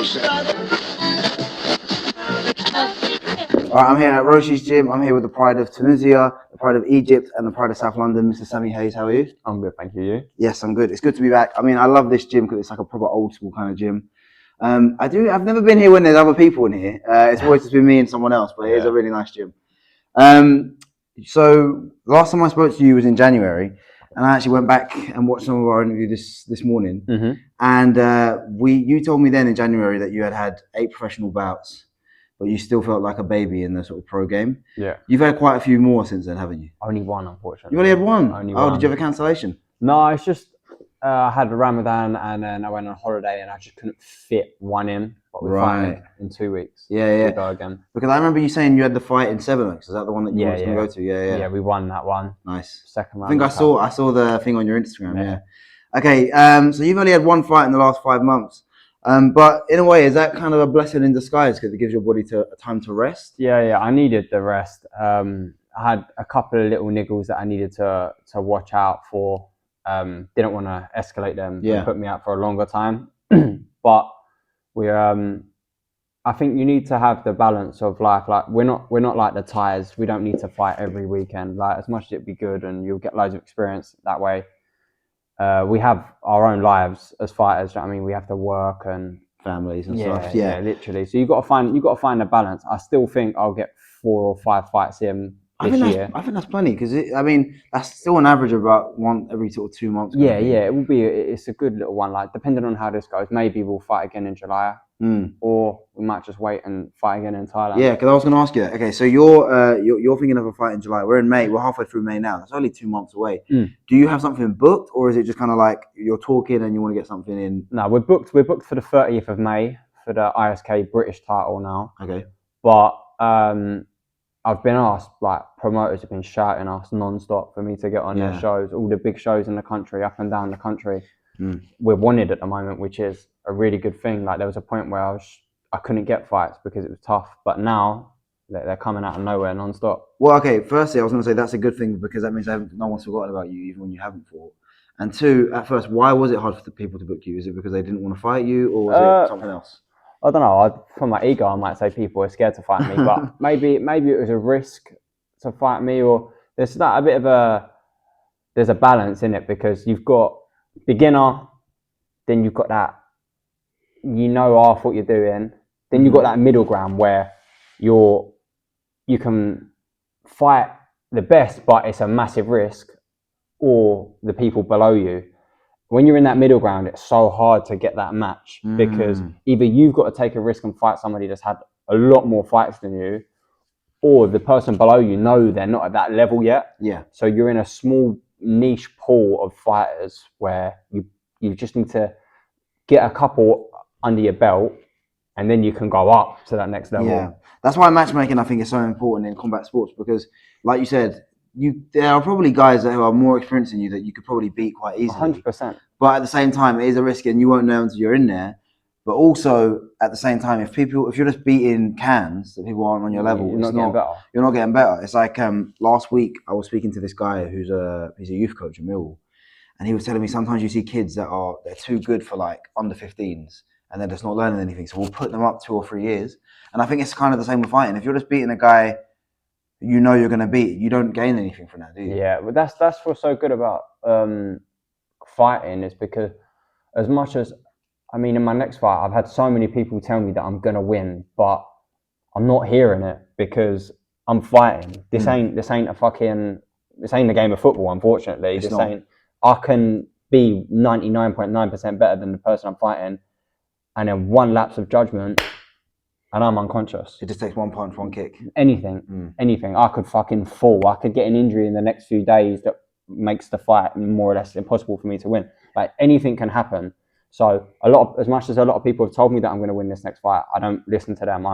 Alright, I'm here at Roshi's gym. I'm here with the pride of Tunisia, the pride of Egypt, and the pride of South London, Mr. Sami Hayes. How are you? I'm good, thank you. You? Yes, I'm good. It's good to be back. I mean, I love this gym because it's like a proper old school kind of gym. I've never been here when there's other people in here. It's always just been me and someone else, but it is a really nice gym. So last time I spoke to you was in January, and I actually went back and watched some of our interview this morning. Mm-hmm. And you told me then in January that you had 8 professional bouts, but you still felt like a baby in the sort of pro game. Yeah. You've had quite a few more since then, haven't you? Only one, unfortunately. You only had one? Only one. Did you have a cancellation? No, it's just I had Ramadan and then I went on holiday and I just couldn't fit one in. But we're fighting in 2 weeks. Yeah. We'll go again. Because I remember you saying you had the fight in Sevenoaks. Is that the one that you wanted to go to? Yeah, we won that one. Nice. Second round. I think I saw the thing on your Instagram. Yeah. Okay. So you've only had one fight in the last 5 months. But in a way, is that kind of a blessing in disguise because it gives your body time to rest? Yeah. I needed the rest. I had a couple of little niggles that I needed to watch out for. Didn't want to escalate them and put me out for a longer time. But I think you need to have the balance of life. Like we're not like the Thais. We don't need to fight every weekend. Like as much as it'd be good and you'll get loads of experience that way. We have our own lives as fighters. I mean, we have to work and families and stuff. Yeah, literally. So you got to find a balance. I still think I'll get 4 or 5 fights in this year. I think that's plenty because that's still an average of about one every sort of 2 months. It will be. It's a good little one. Like depending on how this goes, maybe we'll fight again in July, or we might just wait and fight again in Thailand. Yeah, because I was going to ask you that. Okay, so you're thinking of a fight in July. We're in May. We're halfway through May now. That's only 2 months away. Do you have something booked, or is it just kind of like you're talking and you want to get something in? No, we're booked. We're booked for the 30th of May for the ISK British title now. Okay, but I've been asked, like promoters have been shouting us non-stop for me to get on their shows, all the big shows in the country, up and down the country. We're wanted at the moment, which is a really good thing. Like there was a point where I couldn't get fights because it was tough, but now they're coming out of nowhere non-stop. Well, okay, firstly, I was going to say that's a good thing because that means no one's forgotten about you even when you haven't fought. And 2, at first, why was it hard for the people to book you? Is it because they didn't want to fight you, or was it something else? I don't know. For my ego, I might say people are scared to fight me, but maybe it was a risk to fight me, or there's that a bit of there's a balance in it because you've got beginner, then you've got that half what you're doing, then you've got that middle ground where you can fight the best, but it's a massive risk, or the people below you. When you're in that middle ground, it's so hard to get that match because either you've got to take a risk and fight somebody that's had a lot more fights than you, or the person below you they're not at that level yet. Yeah. So you're in a small niche pool of fighters where you just need to get a couple under your belt, and then you can go up to that next level. Yeah, that's why matchmaking I think is so important in combat sports because, like you said, there are probably guys who are more experienced than you that you could probably beat quite easily. 100%. But at the same time, it is a risk, and you won't know until you're in there. But also at the same time, if you're just beating cans that people aren't on your level, you're not getting better. You're not getting better. It's like last week I was speaking to this guy he's a youth coach at Millwall, and he was telling me sometimes you see kids that they're too good for like under 15s, and they're just not learning anything. So we'll put them up 2 or 3 years. And I think it's kind of the same with fighting. If you're just beating a guy you're going to beat, you don't gain anything from that, do you? Yeah, but that's what's so good about fighting is because as much as, in my next fight, I've had so many people tell me that I'm going to win, but I'm not hearing it because I'm fighting. This ain't a game of football, unfortunately. I can be 99.9% better than the person I'm fighting, and then one lapse of judgment and I'm unconscious. It just takes 1 punch, 1 kick. Anything. I could fucking fall. I could get an injury in the next few days that makes the fight more or less impossible for me to win. Like anything can happen. So as much as a lot of people have told me that I'm going to win this next fight, I don't listen to them.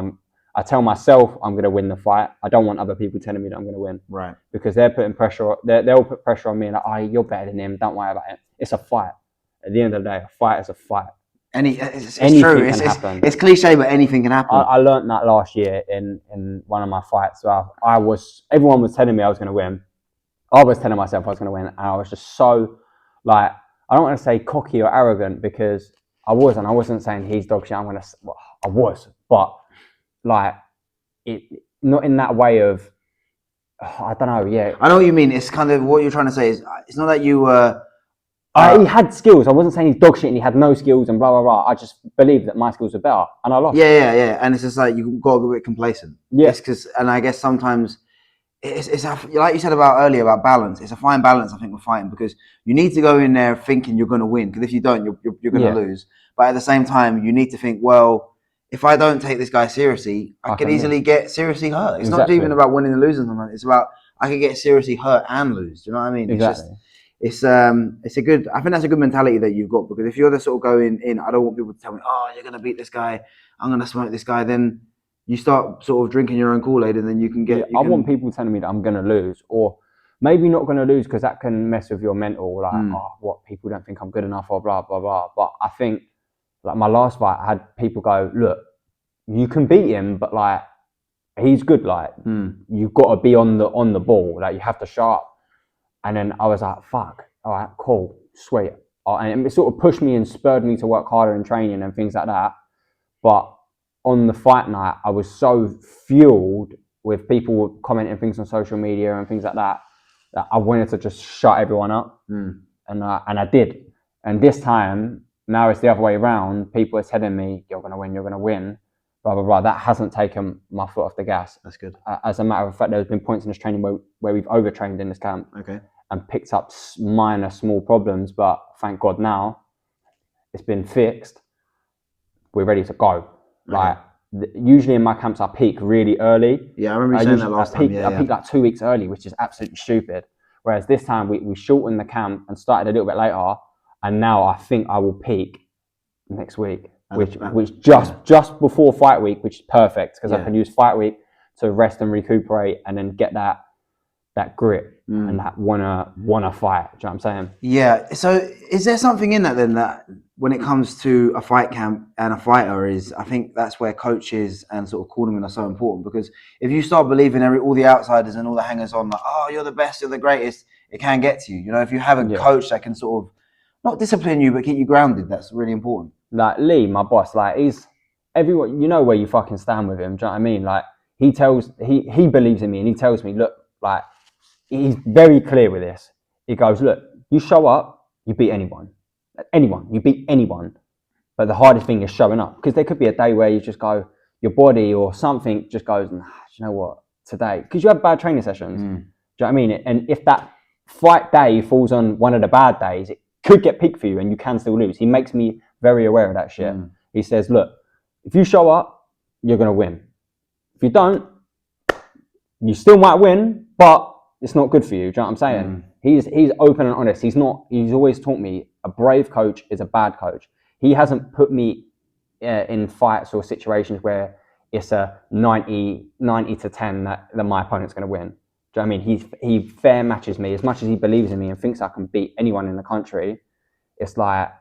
I tell myself I'm going to win the fight. I don't want other people telling me that I'm going to win. Right. Because they're putting pressure. They'll put pressure on me, like, oh, you're better than him. Don't worry about it. It's a fight. At the end of the day, a fight is a fight. It's true. It's cliche, but anything can happen. I learned that last year in one of my fights. So everyone was telling me I was going to win. I was telling myself I was going to win, and I was just so like, I don't want to say cocky or arrogant because I wasn't saying he's dog shit. Well, I was, but like it, not in that way of, I don't know. Yeah, I know what you mean. It's kind of what you're trying to say is it's not that you were. He had skills. I wasn't saying he's dog shit and he had no skills and blah blah blah. I just believed that my skills were better, and I lost. Yeah. And it's just like you got a bit complacent. Yeah. And I guess sometimes it's like you said earlier about balance. It's a fine balance, I think, we're fighting, because you need to go in there thinking you're going to win, because if you don't, you're going to lose. But at the same time, you need to think, well, if I don't take this guy seriously, I could easily get seriously hurt. It's not even about winning and losing. It's about I could get seriously hurt and lose. Do you know what I mean? Exactly. It's a good. I think that's a good mentality that you've got, because if you're the sort of going in, I don't want people to tell me, oh, you're going to beat this guy, I'm going to smoke this guy. Then you start sort of drinking your own Kool-Aid, and then you can get. I want people telling me that I'm going to lose, or maybe not going to lose, because that can mess with your mental. Like, what, people don't think I'm good enough, or blah blah blah. But I think, like, my last fight, I had people go, look, you can beat him, but like, he's good. Like, you've got to be on the ball. Like, you have to show up. And then I was like, fuck, all right, cool, sweet. And it sort of pushed me and spurred me to work harder in training and things like that. But on the fight night, I was so fueled with people commenting things on social media and things like that, that I wanted to just shut everyone up. And I did. And this time, now it's the other way around. People are telling me, you're going to win, blah, blah, blah. That hasn't taken my foot off the gas. That's good. As a matter of fact, there's been points in this training where we've overtrained in this camp. Okay. And picked up minor, small problems, but thank God now it's been fixed. We're ready to go. Like, usually in my camps, I peak really early. Yeah, I remember you saying that last time. I peaked like 2 weeks early, which is absolutely stupid. Whereas this time we shortened the camp and started a little bit later, and now I think I will peak next week, which just before fight week, which is perfect, because I can use fight week to rest and recuperate, and then get that grit and that wanna fight. Do you know what I'm saying? Yeah. So is there something in that then, that when it comes to a fight camp and a fighter, is I think that's where coaches and sort of cornermen are so important, because if you start believing all the outsiders and all the hangers on, like, oh, you're the best, you're the greatest, it can get to you. You know, if you have a coach that can sort of not discipline you but keep you grounded, that's really important. Like Lee, my boss, like, he's everyone, you know where you fucking stand with him. Do you know what I mean? Like, he believes in me, and he tells me, look, like, he's very clear with this. He goes, look, you show up, you beat anyone. You beat anyone. But the hardest thing is showing up. Because there could be a day where you just go, your body or something just goes, nah, you know what, today. Because you have bad training sessions. Do you know what I mean? And if that fight day falls on one of the bad days, it could get peak for you and you can still lose. He makes me very aware of that shit. He says, look, if you show up, you're going to win. If you don't, you still might win, but it's not good for you. Do you know what I'm saying? He's open and honest. He's always taught me a brave coach is a bad coach. He hasn't put me in fights or situations where it's a 90 to 10 that my opponent's going to win. Do you know what I mean? He fair matches me as much as he believes in me and thinks I can beat anyone in the country. It's like,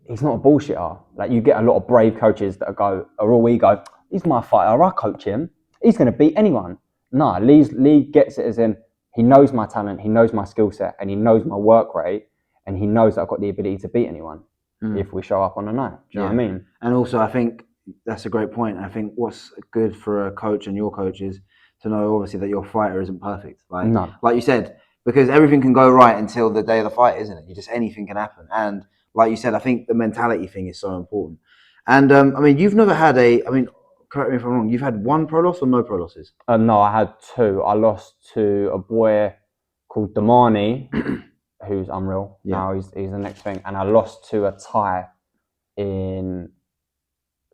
he's not a bullshitter. Like, you get a lot of brave coaches that are all ego. He's my fighter. I coach him. He's going to beat anyone. No, Lee gets it as in, he knows my talent, he knows my skill set, and he knows my work rate, and he knows that I've got the ability to beat anyone if we show up on the night. Do you know what I mean? And also, I think that's a great point. I think what's good for a coach and your coach is to know, obviously, that your fighter isn't perfect. Like you said, because everything can go right until the day of the fight, isn't it? Anything can happen. And like you said, I think the mentality thing is so important. And I mean, you've never had correct me if I'm wrong, you've had one pro loss or no pro losses? No, I had two. I lost to a boy called Damani, who's unreal. Now he's the next thing. And I lost to a Thai in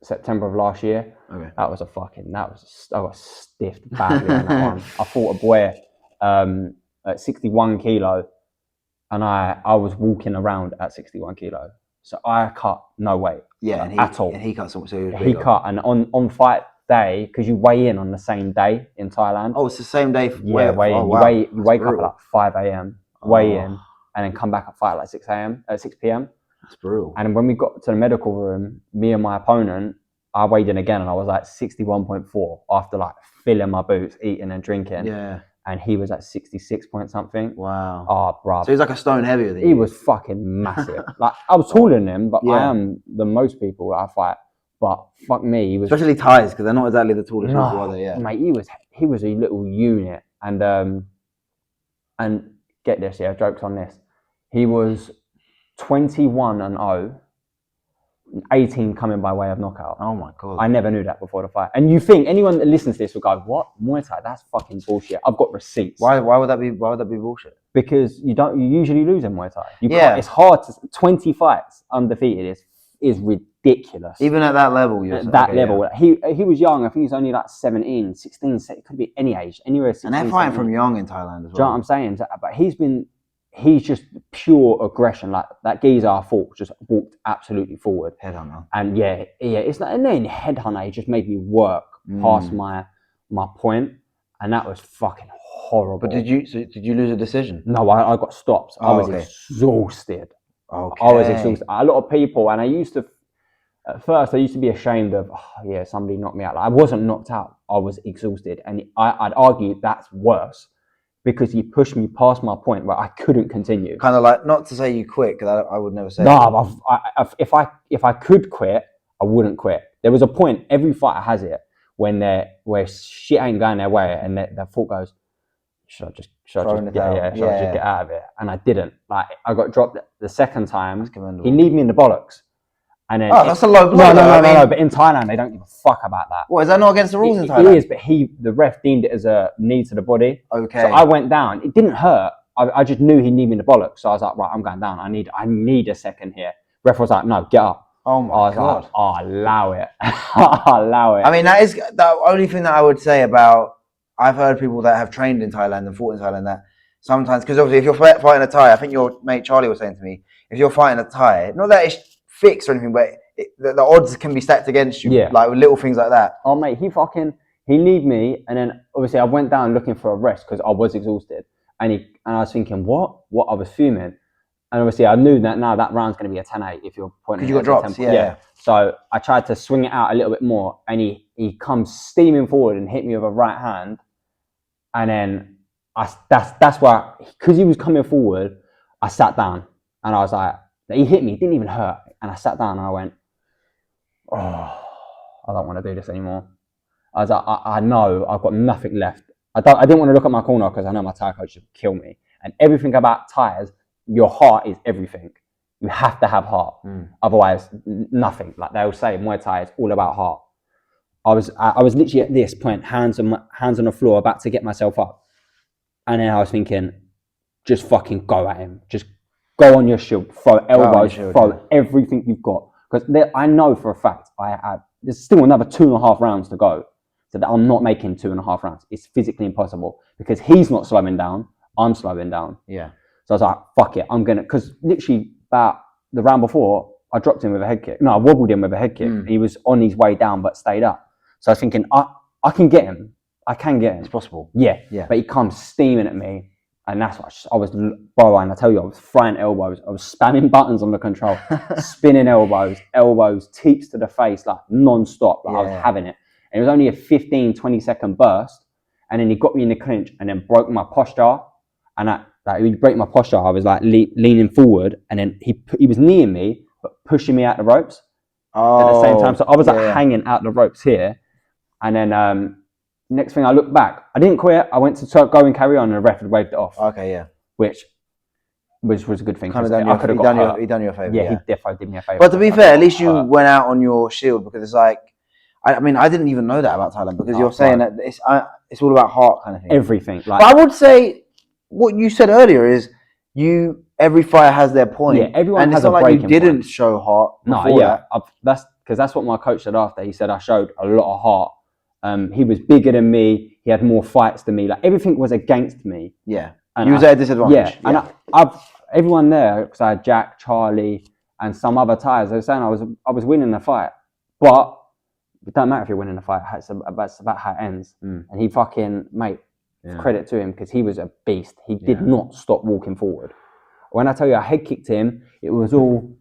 September of last year. Okay. I got stiffed badly on that one. I fought a boy at 61 kilo, and I was walking around at 61 kilo. So I cut no weight. At all. And he cut some. So he cut, and on fight day, because you weigh in on the same day in Thailand. Oh, it's the same day. You wake up at like 5 a.m. Weigh in, and then come back at fight at like 6 p.m. That's brutal. And when we got to the medical room, me and my opponent, I weighed in again, and I was like 61.4 after like filling my boots, eating and drinking. Yeah. and he was at 66 point something. Wow. Oh, bruv. So he's like a stone heavier than He you. was fucking massive. Like, I was taller than him, but I Yeah. am the most people that I fight. But fuck me, he was. Especially Thais, because they're not exactly the tallest people, No, are they? Yeah. mate, he was a little unit, and get this, yeah, jokes on this. He was 21-0, 18 coming by way of knockout. Oh my God. I never knew that before the fight. And you think anyone that listens to this will go, "What? Muay Thai? That's fucking bullshit." I've got receipts. Why would that be bullshit? Because you usually lose in Muay Thai. You Yeah. can't, it's hard to 20 fights undefeated is ridiculous. Even at that level, you're at that okay, level. yeah. He was young. I think he's only like 17, 16, it could be any age, anywhere 16. And they're fighting 17. from young in Thailand as well. Do you know what I'm saying? But he's just pure aggression. Like that geezer I fought just walked absolutely forward. Headhunter. And yeah, it's like, and then headhunter, he just made me work past my point, and that was fucking horrible. But did you lose a decision? No, I got stopped. I was exhausted. Okay. I was exhausted. A lot of people, and at first I used to be ashamed of, somebody knocked me out. Like, I wasn't knocked out. I was exhausted, and I'd argue that's worse because he pushed me past my point where I couldn't continue. Kind of like, not to say you quit, because I would never say. No, if I could quit, I wouldn't quit. There was a point, every fighter has it, where shit ain't going their way, and their thought goes, should I just get out of it? And I didn't. Like, I got dropped the second time. He kneed me in the bollocks. And then that's a low blow. No. But in Thailand, they don't give a fuck about that. What, is that not against the rules in Thailand? It is, but the ref deemed it as a knee to the body. Okay. So I went down. It didn't hurt. I just knew he kneed me in the bollocks. So I was like, right, I'm going down. I need a second here. Ref was like, no, get up. Oh my God. Like, allow it. Allow it. I mean, that is the only thing that I would say about. I've heard people that have trained in Thailand and fought in Thailand that sometimes, because obviously if you're fighting a Thai, I think your mate Charlie was saying to me, if you're fighting a Thai, not that it's fixed or anything, but the odds can be stacked against you, like with little things like that. Oh mate, he kneed me, and then obviously I went down looking for a rest because I was exhausted, and I was thinking, what I was fuming, and obviously I knew that now that round's going to be a 10-8 if you're pointing. Because you got dropped, yeah. So I tried to swing it out a little bit more, and he comes steaming forward and hit me with a right hand, and then that's why, because he was coming forward, I sat down, and I was like, he hit me, it didn't even hurt, and I sat down and I went, oh, I don't want to do this anymore. I was like, I know I've got nothing left. I didn't want to look at my corner because I know my Thai coach would kill me. And everything about Thais, your heart is everything. You have to have heart. Otherwise, nothing. Like they'll say, Muay Thai is all about heart. I was literally at this point, hands on the floor, about to get myself up. And then I was thinking, just fucking go at him. Just go on your shield, throw elbows, throw everything you've got. Because I know for a fact, there's still another 2.5 rounds to go. So that I'm not making 2.5 rounds. It's physically impossible because he's not slowing down. I'm slowing down. Yeah. So I was like, fuck it. Because literally about the round before, I dropped him with a head kick. No, I wobbled him with a head kick. He was on his way down but stayed up. So I was thinking, I can get him. I can get him. It's possible. Yeah. But he comes steaming at me. And that's what I was, bro, and I tell you, I was throwing elbows. I was spamming buttons on the control, spinning elbows, teeps to the face, like non-stop. Like I was having it. And it was only a 15, 20-second burst. And then he got me in the clinch and then broke my posture. And he broke my posture. I was like leaning forward. And then he was kneeing me, but pushing me out the ropes at the same time. So I was like hanging out the ropes here. And then next thing I looked back, I didn't quit. I went to go and carry on, and the ref had waved it off. Okay, yeah. Which was a good thing. Kind of done you a favour. Yeah, he definitely did me a favour. But to be fair, at least you went out on your shield, because it's like, I mean, I didn't even know that about Thailand, because you're saying that it's all about heart kind of thing. Everything. But I would say what you said earlier is every fighter has their point. Yeah, everyone has a breaking point. And it's not like you didn't show heart before that. That's what my coach said after. He said I showed a lot of heart. He was bigger than me. He had more fights than me. Like everything was against me. Yeah, and you was at a disadvantage. Yeah, and everyone there, because I had Jack, Charlie, and some other Thais. They were saying I was winning the fight, but it don't matter if you're winning the fight. It's about how it ends. And he fucking credit to him, because he was a beast. He did not stop walking forward. When I tell you I head kicked him, it was all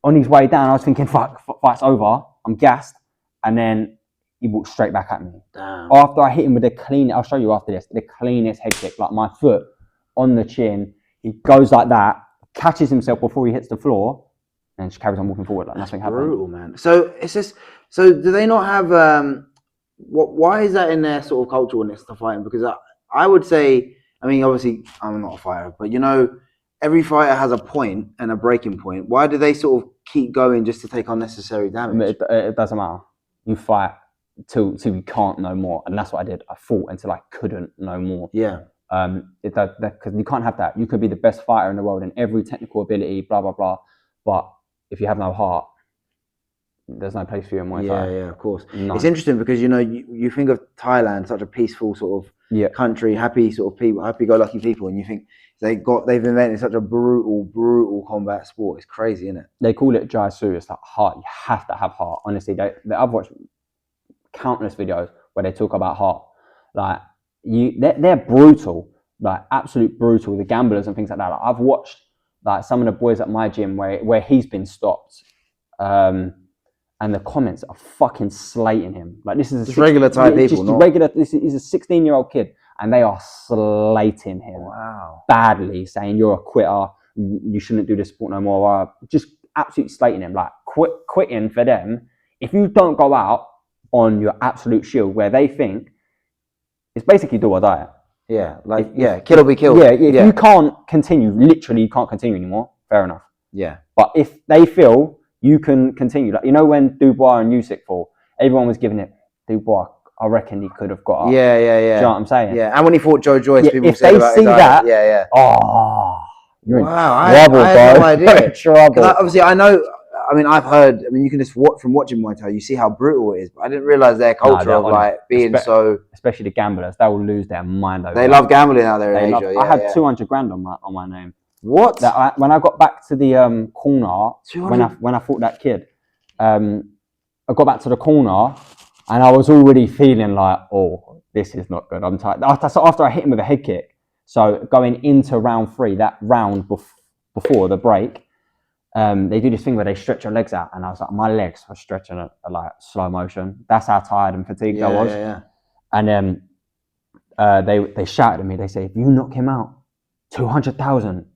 on his way down. I was thinking, fuck, fight's over. I'm gassed, and then he walked straight back at me. Damn. After I hit him with I'll show you after this, the cleanest head kick, like my foot on the chin. He goes like that, catches himself before he hits the floor, and just carries on walking forward like nothing happened. Brutal, man. So it's just. So do they not have? Why is that in their sort of culturalness to fighting? Because I would say, I mean, obviously I'm not a fighter, but every fighter has a point and a breaking point. Why do they sort of keep going just to take unnecessary damage? It doesn't matter. You fight till you can't no more, and that's what I did. I fought until I couldn't no more. Yeah. Because you can't have that. You could be the best fighter in the world in every technical ability, blah blah blah, but if you have no heart, there's no place for you in Muay Thai. Yeah, of course. No. It's interesting because you think of Thailand, such a peaceful sort of country, happy sort of people, happy-go-lucky people, and you think they've invented such a brutal combat sport. It's crazy, isn't it? They call it Jai Su. It's like heart. You have to have heart. Honestly, I've watched countless videos where they talk about heart. Like they're brutal, like absolute brutal. The gamblers and things like that. Like, I've watched like some of the boys at my gym where he's been stopped. And the comments are fucking slating him. Like this is regular type people, not regular. He's a 16-year-old kid, and they are slating him badly, saying you're a quitter. You shouldn't do this sport no more. Just absolutely slating him. Like quitting for them. If you don't go out on your absolute shield, where they think it's basically do or die. Yeah, kill or be killed. Yeah, if you can't continue, literally you can't continue anymore. Fair enough. Yeah, but if they feel you can continue. Like, when Dubois and Usyk fought, everyone was giving it Dubois. I reckon he could have got up. Yeah. Do you know what I'm saying? Yeah, and when he fought Joe Joyce, people if said they about see his that, eyes. You're in I trouble, bro. had no idea. In trouble. Obviously, I know. I mean, I've heard. I mean, you can just watch from watching Muay Thai. You see how brutal it is, but I didn't realize their culture of like being so. Especially the gamblers, they will lose their mind over. They love gambling out there in Asia. I had 200 grand on my name. What? When I got back to the corner, when I fought that kid. I got back to the corner and I was already feeling like, oh, this is not good. I'm tired. After I hit him with a head kick, so going into round 3, that round before the break, they do this thing where they stretch your legs out, and I was like, my legs were stretching at like slow motion. That's how tired and fatigued I was. Yeah. And then they shouted at me. They say, if you knock him out, 200,000.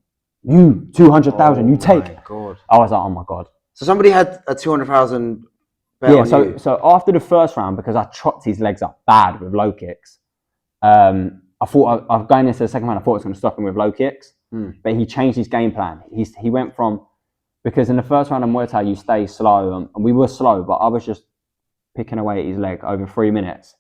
You 200,000. You take. My God. I was like, oh my God. So somebody had a 200,000 bet on you. So after the first round, because I chopped his legs up bad with low kicks, I thought I was going into the second round. I thought I was going to stop him with low kicks, but he changed his game plan. He went from, because in the first round of Muay Thai you stay slow, and we were slow, but I was just picking away at his leg over 3 minutes,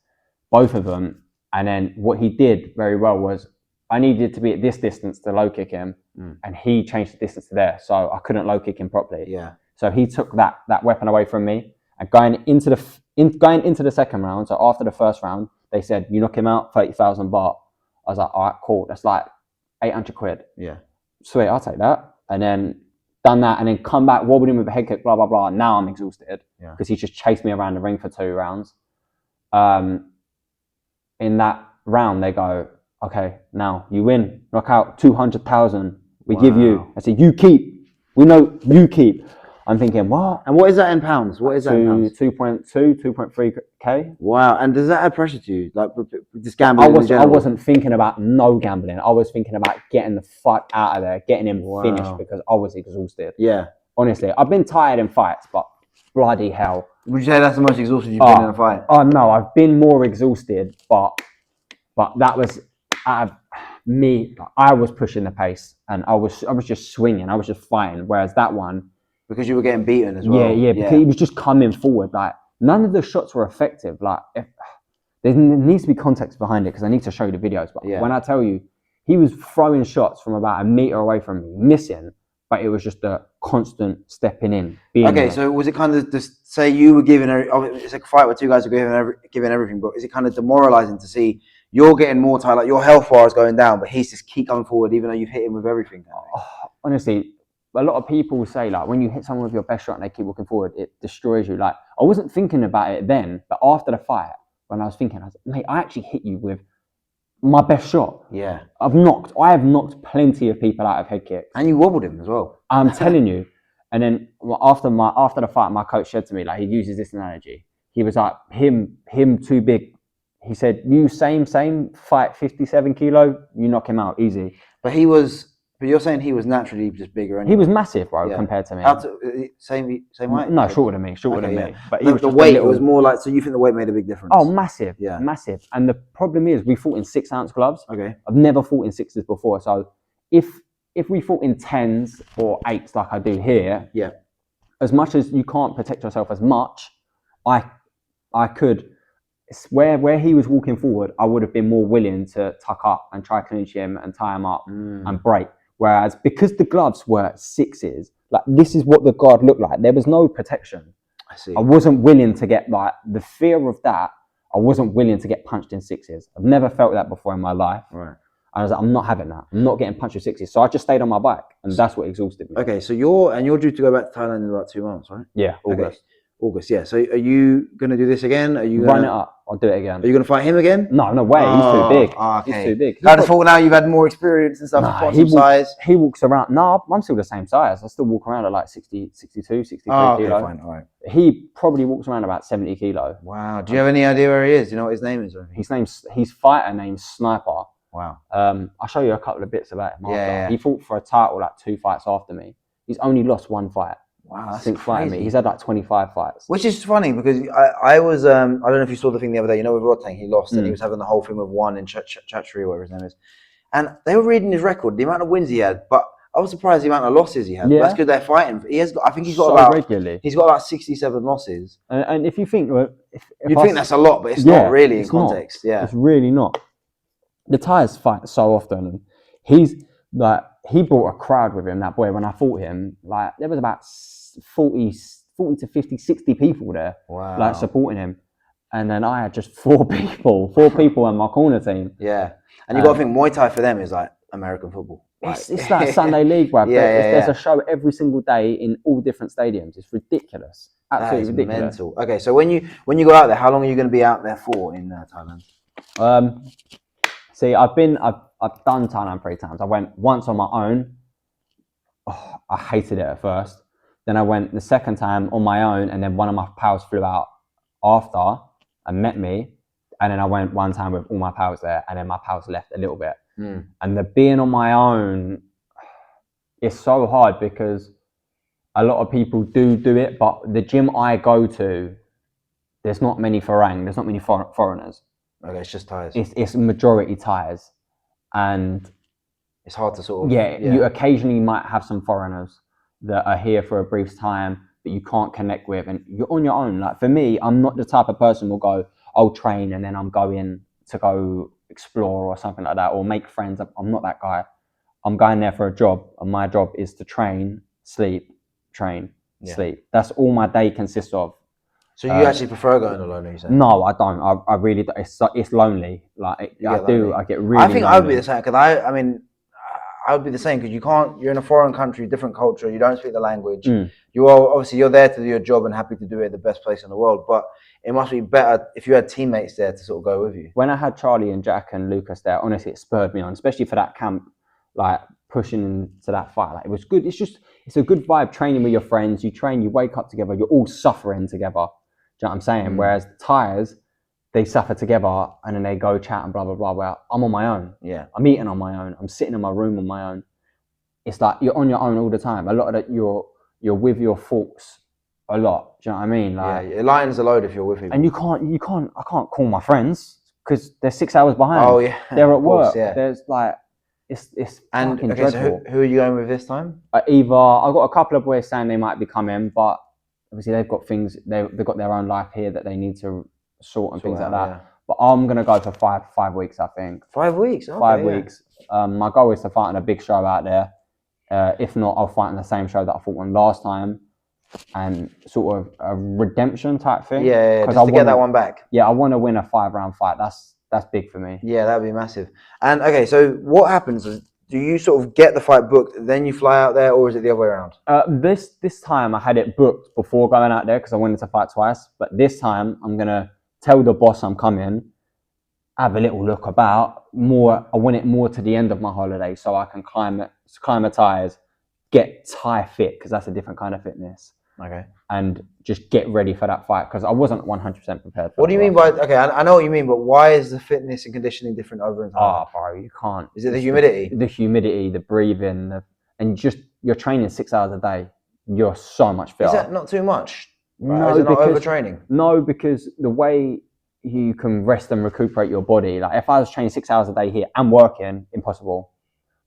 both of them. And then what he did very well was I needed to be at this distance to low kick him, and he changed the distance to there, so I couldn't low kick him properly. Yeah. So he took that weapon away from me, and going into the second round. So after the first round, they said you knock him out, 30,000 baht. I was like, all right, cool. That's like 800 quid. Yeah. Sweet, I'll take that. And then done that, and then come back, wobbled him with a head kick, blah blah blah. Now I'm exhausted because he just chased me around the ring for 2 rounds. In that round, they go, okay, now you win, knock out 200,000. We give you. I said, you keep. We know you keep. I'm thinking, what? And what is that in pounds? What is that in pounds? 2.2, 2.3K. Wow. And does that add pressure to you? Like, just gambling in general? I wasn't thinking about no gambling. I was thinking about getting the fuck out of there, getting him finished, because I was exhausted. Yeah. Honestly, I've been tired in fights, but bloody hell. Would you say that's the most exhausted you've been in a fight? Oh, no, I've been more exhausted, but that was out of me. I was pushing the pace, and I was just swinging. I was just fighting, whereas that one... Because you were getting beaten as well. Yeah, because he was just coming forward. Like, none of the shots were effective. Like, there needs to be context behind it, because I need to show you the videos. But when I tell you, he was throwing shots from about a meter away from me, missing, but it was just a constant stepping in. Okay, so was it kind of just say you were giving? It's like a fight where 2 guys are giving everything, but is it kind of demoralizing to see you're getting more tired, like your health bar is going down, but he's just keep coming forward even though you've hit him with everything? Honestly. A lot of people say, like, when you hit someone with your best shot and they keep walking forward, it destroys you. Like, I wasn't thinking about it then, but after the fight, when I was thinking, I was like, mate, I actually hit you with my best shot. Yeah. I have knocked plenty of people out of head kicks. And you wobbled him as well. I'm telling you. And then after the fight, my coach said to me, like, he uses this analogy. he was like, him too big. He said, you same, fight 57 kilo, you knock him out easy. But you're saying he was naturally just bigger anyway. He was massive, bro, compared to me. Same height? No, shorter than me. But the weight, it was more like, so you think the weight made a big difference? Oh, massive. Yeah. Massive. And the problem is we fought in 6-ounce gloves. Okay. I've never fought in 6s before. So if we fought in 10s or 8s like I do here, as much as you can't protect yourself as much, I could, where he was walking forward, I would have been more willing to tuck up and try clinch him and tie him up and break. Whereas because the gloves were 6s, like this is what the guard looked like. There was no protection. I see. I wasn't willing to get like the fear of that. I wasn't willing to get punched in 6s. I've never felt that before in my life. Right. I was like, I'm not having that. I'm not getting punched with 6s. So I just stayed on my bike, and that's what exhausted me. Okay, so you're due to go back to Thailand in about 2 months, right? Yeah, August. Okay. August, yeah. So are you going to do this again? Are you Run it up? I'll do it again. Are you going to fight him again? No way. He's too big. Okay. He's too big. I'd have thought now you've had more experience and stuff. Size. He walks around. No, I'm still the same size. I still walk around at like 60, 62, 63 kilo. Fine. All right. He probably walks around about 70 kilo. Wow. Do you have any idea where he is? Do you know what his name is? Or anything? His fighter name's Sniper. Wow. I'll show you a couple of bits about him after. Yeah. He fought for a title like 2 fights after me. He's only lost 1 fight. Wow, that's since fighting crazy. me. He's had like 25 fights. Which is funny because I was, I don't know if you saw the thing the other day, you know, with Rotang, he lost and he was having the whole thing with one in Chatri or whatever his name is. And they were reading his record, the amount of wins he had, but I was surprised the amount of losses he had. Yeah. That's because they're fighting. I think he's got he's got about 67 losses. And if you think, you'd think that's a lot, but it's not really in context. Yeah, it's really not. The Thais fight so often, and he's like, he brought a crowd with him, that boy. When I fought him, like there was about 40 to 50, 60 people there, like supporting him. And then I had just 4 people on my corner team. Yeah, and you got to think Muay Thai for them is like American football. It's like Sunday League, bro. There's a show every single day in all different stadiums. It's ridiculous, absolutely ridiculous. Mental. Okay, so when you go out there, how long are you going to be out there for in Thailand? See, I've done Thailand 3 times. I went once on my own. Oh, I hated it at first. Then I went the second time on my own, and then one of my pals flew out after and met me. And then I went one time with all my pals there, and then my pals left a little bit. And the being on my own is so hard because a lot of people do it, but the gym I go to, there's not many Farang, there's not many foreigners. Okay, it's just Thais. It's majority Thais, and it's hard to sort of... You occasionally might have some foreigners that are here for a brief time that you can't connect with, and you're on your own. Like for me, I'm not the type of person who'll go, I'll train and then I'm going to go explore or something like that, or make friends. I'm not that guy. I'm going there for a job, and my job is to train, sleep, sleep. That's all my day consists of. So you actually prefer going alone, are you saying? No, I don't. I really don't. It's lonely. Like I get really. I think lonely. I would be the same because I would be the same because you're in a foreign country, different culture. You don't speak the language. You're there to do your job and happy to do it at the best place in the world. But it must be better if you had teammates there to sort of go with you. When I had Charlie and Jack and Lucas there, honestly, it spurred me on, especially for that camp, like pushing to that fight. Like it was good. It's a good vibe training with your friends. You train, you wake up together, you're all suffering together. Do you know what I'm saying? Whereas the Thais, they suffer together and then they go chat and blah, blah, blah. Where I'm on my own. Yeah. I'm eating on my own. I'm sitting in my room on my own. It's like you're on your own all the time. A lot of that you're with your thoughts a lot. Do you know what I mean? Like, it lightens the load if you're with people. And I can't call my friends because they're 6 hours behind. Oh yeah. They're at work. There's like it's fucking dreadful. So who are you going with this time? Either I've got a couple of boys saying they might be coming, but obviously they've got things, they've got their own life here that they need to sort and things like that. Yeah. But I'm going to go for 5 weeks, I think. 5 weeks? Okay, 5 weeks. My goal is to fight in a big show out there. If not, I'll fight in the same show that I fought on last time, and sort of a redemption type thing. Yeah, just to get that one back. Yeah, I want to win a 5-round fight. That's big for me. Yeah, that'd be massive. And okay, so what happens is, do you sort of get the fight booked, then you fly out there, or is it the other way around? This time I had it booked before going out there because I wanted to fight twice. But this time I'm gonna tell the boss I'm coming, have a little look about more. I want it more to the end of my holiday so I can climb the tires, get Thai fit because that's a different kind of fitness. Okay. and just get ready for that fight because I wasn't 100% prepared. What do you mean by? Okay, I know what you mean, but why is the fitness and conditioning different over in Thailand? Oh, bro, you can't. Is it the humidity? The humidity, the breathing, and just you're training 6 hours a day. You're so much fitter. Is that not too much? No, is it not because overtraining? No, because the way you can rest and recuperate your body, like if I was training 6 hours a day here and working, impossible.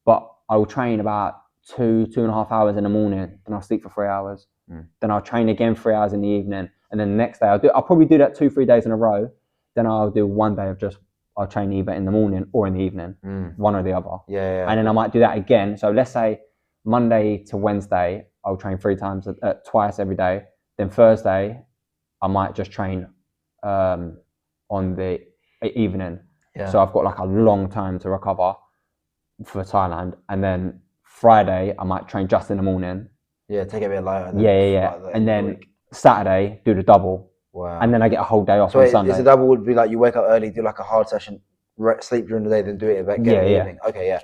But I will train about 2.5 hours in the morning, then I'll sleep for 3 hours. Then I'll train again 3 hours in the evening, and then the next day I'll probably do that 2-3 days in a row. Then I'll do one day of I'll train either in the morning or in the evening, one or the other. Yeah. And then I might do that again. So let's say Monday to Wednesday, I'll train twice every day. Then Thursday, I might just train on the evening. Yeah. So I've got like a long time to recover for Thailand. And then Friday, I might train just in the morning. Yeah, take it a bit lighter. Yeah. And then Saturday, do the double. Wow. And then I get a whole day off on Sunday. So the double would be like you wake up early, do like a hard session, sleep during the day, then do it again in the evening. Okay, yeah.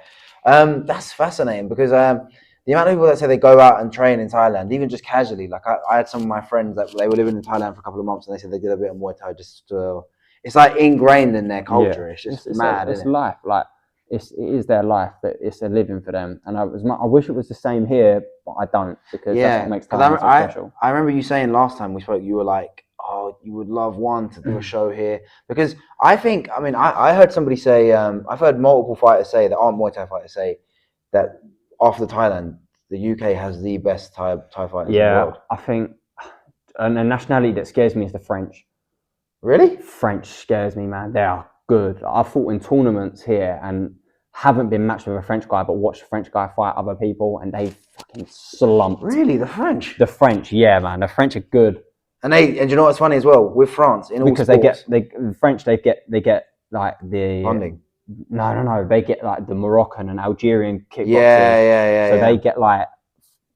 That's fascinating because the amount of people that say they go out and train in Thailand, even just casually. Like I had some of my friends that they were living in Thailand for a couple of months, and they said they did a bit of Muay Thai just it's like ingrained in their culture. It's just mad. It's life. Like it is their life, but it's a living for them. And I wish it was the same here, but I don't because that's what makes Thailand so special. I remember you saying last time we spoke, you were like, oh, you would love to do a show here because I heard somebody say, I've heard multiple fighters say that aren't Muay Thai fighters say that after Thailand, the UK has the best Thai fighters in the world. I think a nationality that scares me is the French. Really? French scares me, man. They are good. I've fought in tournaments here and haven't been matched with a French guy, but watched a French guy fight other people and they fucking slumped. Really? The French? The French, yeah, man. The French are good. And you know what's funny as well with France in all because sports, they get like the bonding. No, they get like the Moroccan and Algerian kickboxers. Yeah. So they get like,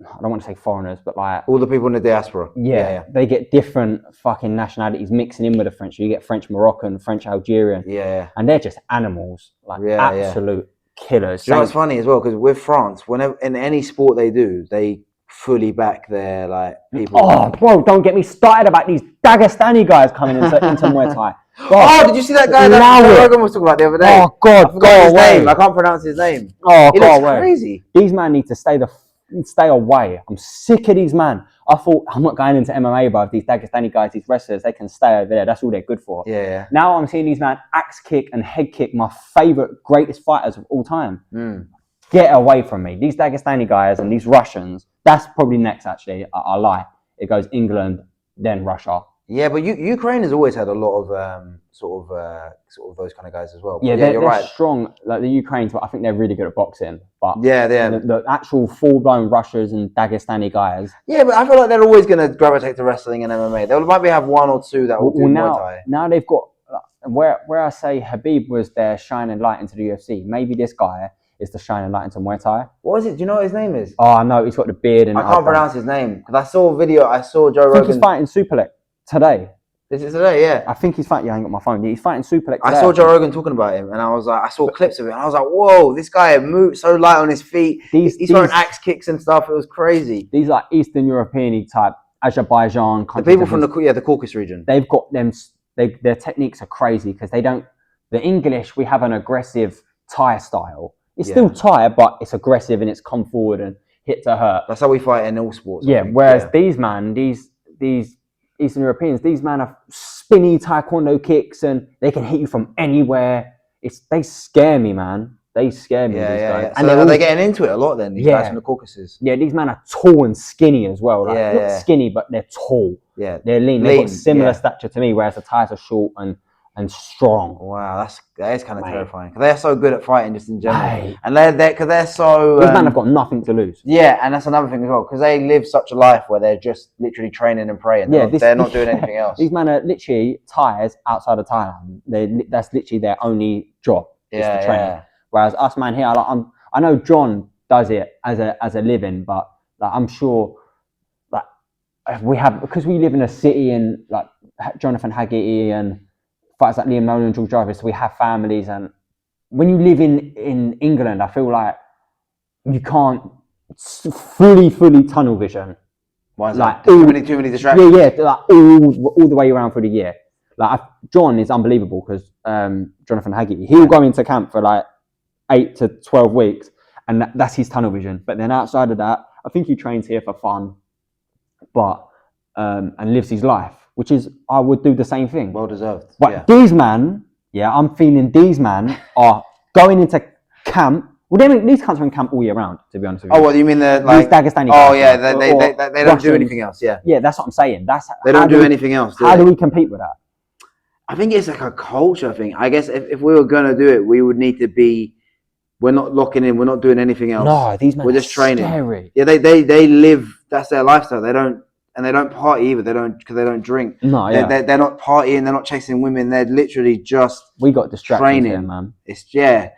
I don't want to say foreigners, but like all the people in the diaspora. Yeah. They get different fucking nationalities mixing in with the French. So you get French Moroccan, French Algerian. Yeah. And they're just animals, like absolute killers. You know what's funny as well? Because with France, whenever in any sport they do, they fully back their like people. Oh, bro, don't get me started about these Dagestani guys coming into Muay Thai. Oh, did you see that guy that Joe Rogan was talking about the other day? Oh God, go away! I can't pronounce his name. Oh, he looks crazy. These men need to stay away. I'm sick of these men. I thought I'm not going into MMA, but these Dagestani guys, these wrestlers, they can stay over there. That's all they're good for. Yeah. Now I'm seeing these men axe kick and head kick my favorite, greatest fighters of all time. Get away from me. These Dagestani guys and these Russians. That's probably next. Actually, I lie. It goes England, then Russia. Yeah, but Ukraine has always had a lot of sort of those kind of guys as well. But yeah, they're right. Strong. Like the Ukrainians, I think they're really good at boxing. But yeah, the actual full-blown Russians and Dagestani guys. Yeah, but I feel like they're always going to gravitate to wrestling and MMA. They might have one or two that will do Muay Thai. Now they've got where I say Habib was their shining light into the UFC. Maybe this guy is the shining light into Muay Thai. What is it? Do you know what his name is? Oh, I know. He's got the beard and I can't pronounce his name because I saw a video. I saw Joe Rogan. I think he's fighting Superlek today. This is today, yeah. I think he's fighting. Yeah, I ain't got my phone. He's fighting Superlek today. I saw Joe Rogan talking about him, and I was like, I saw clips of it, and I was like, whoa, this guy moved so light on his feet. He's throwing axe kicks and stuff. It was crazy. These like Eastern European type Azerbaijan countries. The people from the Caucasus region. They've got them. Their techniques are crazy because they don't. The English, we have an aggressive Thai style. It's still Thai, but it's aggressive and it's come forward and hit to hurt. That's how we fight in all sports. Yeah. Whereas these Eastern Europeans, these men have spinny taekwondo kicks and they can hit you from anywhere. They scare me, man. They scare me. These guys. Yeah. And they're getting into it a lot then. These guys from the Caucasus. Yeah, these men are tall and skinny as well. Like, not skinny, but they're tall. Yeah, they're lean. They've got similar stature to me, whereas the Thais are short and strong. Wow, that is kind of terrifying because they're so good at fighting just in general, and they're so. These men have got nothing to lose. Yeah, and that's another thing as well because they live such a life where they're just literally training and praying. They're not doing anything else. These men are literally Thais outside of Thailand. That's literally their only job is to train. Yeah. Whereas us man here, I know John does it as a living, but like I'm sure like we have because we live in a city and like Jonathan Haggerty and fighters like Liam Nolan and George Jarvis, we have families, and when you live in England, I feel like you can't fully tunnel vision Why is Like that? Too many distractions. Yeah, like all the way around through the year. Like John is unbelievable because Jonathan Haggy, he'll go into camp for like 8 to 12 weeks, and that's his tunnel vision. But then outside of that, I think he trains here for fun, but and lives his life, which is I would do the same thing. Well deserved. But these man, I'm feeling these man are going into camp. Well, these cunts are in camp all year round, to be honest with you. Oh, what do you mean like these Dagestani Oh guys, yeah, they don't do anything else. Yeah. Yeah, that's what I'm saying. They don't do anything else. How do we compete with that? I think it's like a culture thing. I guess if we were gonna do it, we would need to be. We're not locking in. We're not doing anything else. No, these men we're just training. Scary. Yeah, they live. That's their lifestyle. They don't party either. They don't drink. No, yeah. They're not partying. They're not chasing women. They're literally just. We got distracted training, here, man. It's yeah.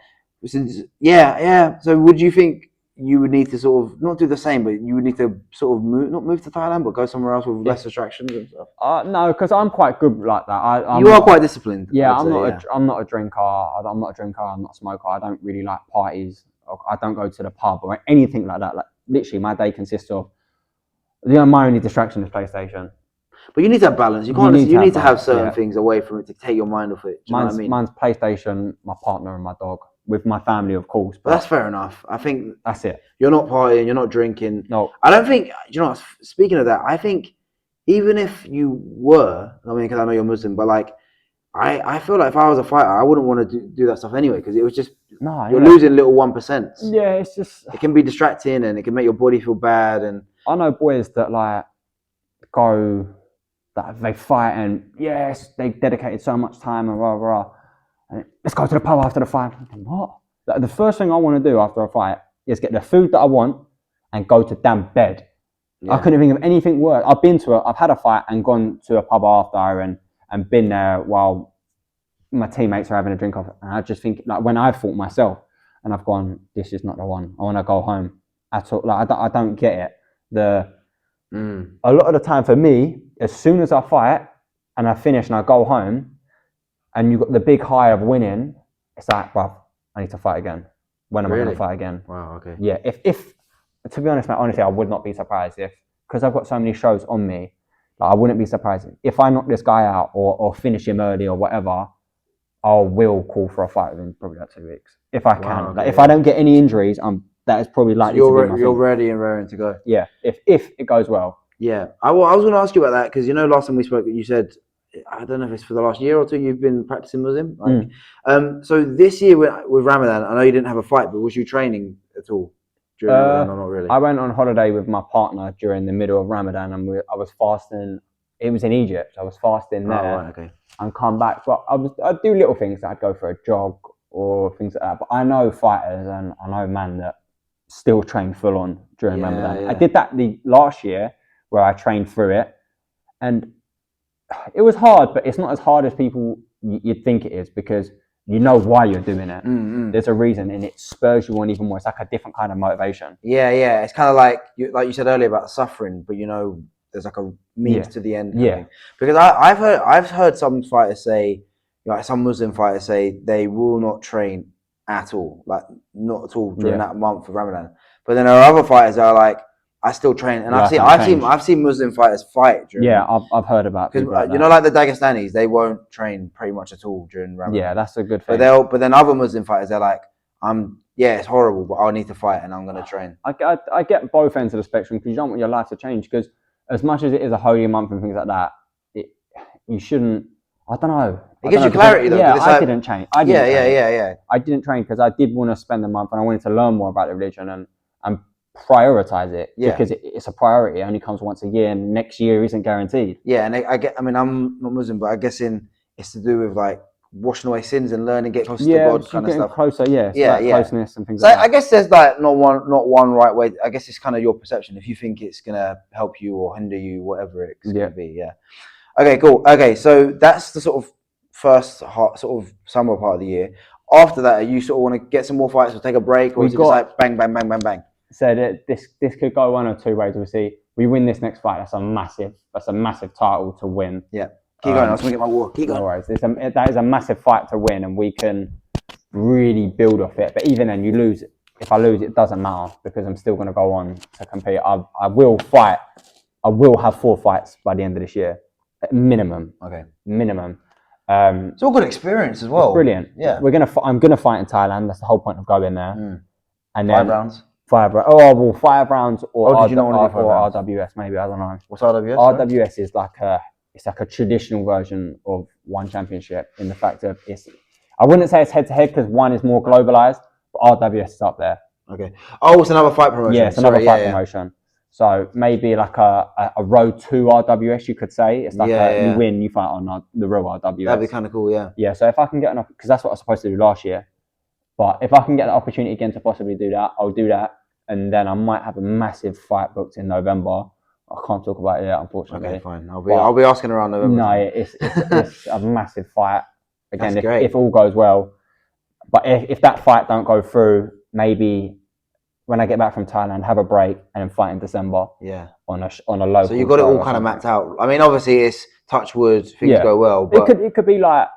So would you think you would need to sort of not do the same, but you would need to sort of not move to Thailand, but go somewhere else with less distractions and stuff? No, because I'm quite good like that. You are quite disciplined. Yeah, I'm not a drinker. I'm not a drinker. I'm not a smoker. I don't really like parties. I don't go to the pub or anything like that. Like literally, my day consists of my only distraction is PlayStation. But you need to have balance. You need to have certain things away from it to take your mind off it. Do you know what I mean? Mine's PlayStation, my partner, and my dog. With my family, of course. But that's fair enough. I think that's it. You're not partying. You're not drinking. No. I don't think. You know. Speaking of that, I think even if you were, I mean, because I know you're Muslim, but like, I feel like if I was a fighter, I wouldn't want to do that stuff anyway because it was just you're losing little 1%. Yeah, it's just it can be distracting and it can make your body feel bad. And I know boys that like go that they fight and yes, they dedicated so much time and blah blah. And let's go to the pub after the fight. What? Like, the first thing I want to do after a fight is get the food that I want and go to damn bed. Yeah. I couldn't think of anything worse. I've had a fight and gone to a pub after and been there while my teammates are having a drink off. And I just think like when I've fought myself and I've gone, this is not the one. I want to go home. At all. Like I don't get it. A lot of the time for me, as soon as I fight and I finish and I go home, and you got the big high of winning, it's like, bruv, I need to fight again. When am I going to fight again? Wow, okay. Yeah, if to be honest, mate, honestly, I would not be surprised because I've got so many shows on me, like, I wouldn't be surprised. If I knock this guy out or finish him early or whatever, I will call for a fight within probably like 2 weeks. If I can. Wow, okay, if I don't get any injuries, that is probably likely to be my You're ready and raring to go. Yeah, if it goes well. Yeah, I was going to ask you about that because, last time we spoke, you said, I don't know if it's for the last year or two you've been practicing Muslim. So this year with Ramadan, I know you didn't have a fight, but was you training at all during Ramadan or not really? I went on holiday with my partner during the middle of Ramadan, and I was fasting. It was in Egypt. I was fasting there. Oh, right, okay. And come back, but I'd do little things. I'd go for a jog or things like that. But I know fighters and I know man that still train full on during Ramadan. Yeah. I did that the last year where I trained through it, and it was hard, but it's not as hard as people you'd think it is because you know why you're doing it. There's a reason, and it spurs you on even more. It's like a different kind of motivation. Yeah. It's kind of like you said earlier about suffering, but there's like a means to the end. Yeah. Because I've heard some fighters say, like some Muslim fighters say, they will not train at all, like not at all during that month of Ramadan. But then there are other fighters that are like, I still train, and I've seen Muslim fighters fight during. Yeah, I've heard about because like the Dagestanis, they won't train pretty much at all during Ramadan. Yeah, that's a good thing. But then other Muslim fighters, they're like, it's horrible, but I'll need to fight and I'm going to train. I get both ends of the spectrum because you don't want your life to change. Because as much as it is a holy month and things like that, you shouldn't. I don't know. It gives you clarity though. Yeah, I didn't train. I didn't train because I did want to spend the month and I wanted to learn more about the religion and prioritize it because it's a priority. It only comes once a year, and next year isn't guaranteed. Yeah, and I'm not Muslim, but I guess it's to do with like washing away sins and learning, get closer to God, kind of stuff. Closer, closeness and things so like that. I guess there's like not one right way. I guess it's kind of your perception. If you think it's gonna help you or hinder you, whatever it's gonna be. Yeah. Okay, cool. Okay, so that's the sort of first sort of summer part of the year. After that, you sort of want to get some more fights or take a break, or is it just like bang, bang, bang, bang, bang? So that this could go one or two ways. Obviously, we win this next fight. That's a massive title to win. Yeah, keep going. I was going to get my water. Keep going. No worries. That is a massive fight to win, and we can really build off it. But even then, you lose. If I lose, it doesn't matter because I'm still going to go on to compete. I will fight I will have 4 fights by the end of this year, minimum. Okay. Minimum. It's all good experience as well. Brilliant. Yeah. I'm gonna fight in Thailand. That's the whole point of going there. And then 5 rounds. 5 rounds. Oh well, 5 rounds or did you not want to do 5 rounds? RWS maybe. I don't know. What's RWS? RWS is like a traditional version of one championship in the fact of I wouldn't say it's head to head because one is more globalized, but RWS is up there. Okay. Oh, it's another fight promotion. Yeah, it's another fight promotion. So maybe like a road to RWS, you could say. It's like you win, you fight on the real RWS. That'd be kind of cool, yeah. Yeah, so if I can get enough, because that's what I was supposed to do last year. But if I can get the opportunity again to possibly do that, I'll do that. And then I might have a massive fight booked in November. I can't talk about it yet, unfortunately. Okay, fine. I'll be asking around November. No, it's a massive fight. Again, if all goes well. But if that fight don't go through, maybe when I get back from Thailand, have a break and then fight in December. Yeah. On a local. So you've got it all kind of mapped out. I mean, obviously it's touch wood, things go well. But it could be like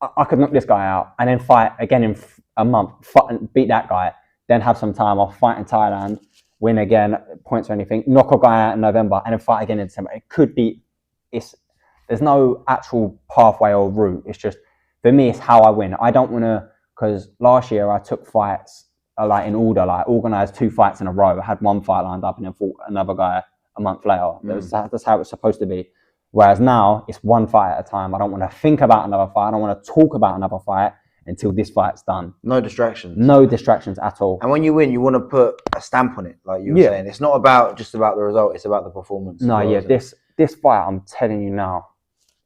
I could knock this guy out and then fight again in a month, beat that guy, then have some time off, fight in Thailand, win again, points or anything, knock a guy out in November, and then fight again in December. It could be. There's no actual pathway or route. It's just for me, it's how I win. I don't want to, because last year I took fights like in order, like organised 2 fights in a row. I had 1 fight lined up and then fought another guy a month later. That's how it's supposed to be. Whereas now it's 1 fight at a time. I don't want to think about another fight. I don't want to talk about another fight until this fight's done. No distractions at all. And when you win, you want to put a stamp on it, like you were saying. It's not just about the result. It's about the performance. No, this fight, I'm telling you now,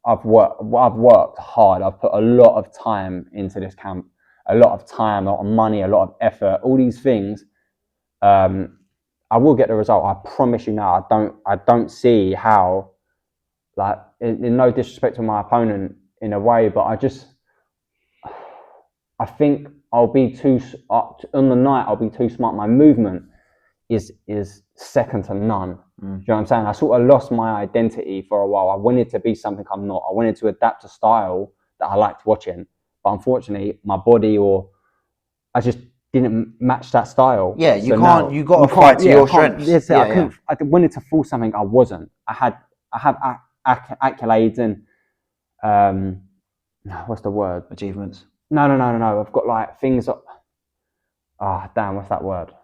I've worked hard. I've put a lot of time into this camp. A lot of time, a lot of money, a lot of effort, all these things. I will get the result. I promise you now. I don't see how, like, in no disrespect to my opponent in a way, but I think I'll be too on the night. I'll be too smart. My movement is second to none. Do you know what I'm saying? I sort of lost my identity for a while. I wanted to be something I'm not. I wanted to adapt a style that I liked watching. But unfortunately, my body I just didn't match that style. Yeah, you can't. You got to fight to your strengths. I wanted to force something I wasn't. I have accolades and what's the word? Achievements. No. I've got like things. What's that word?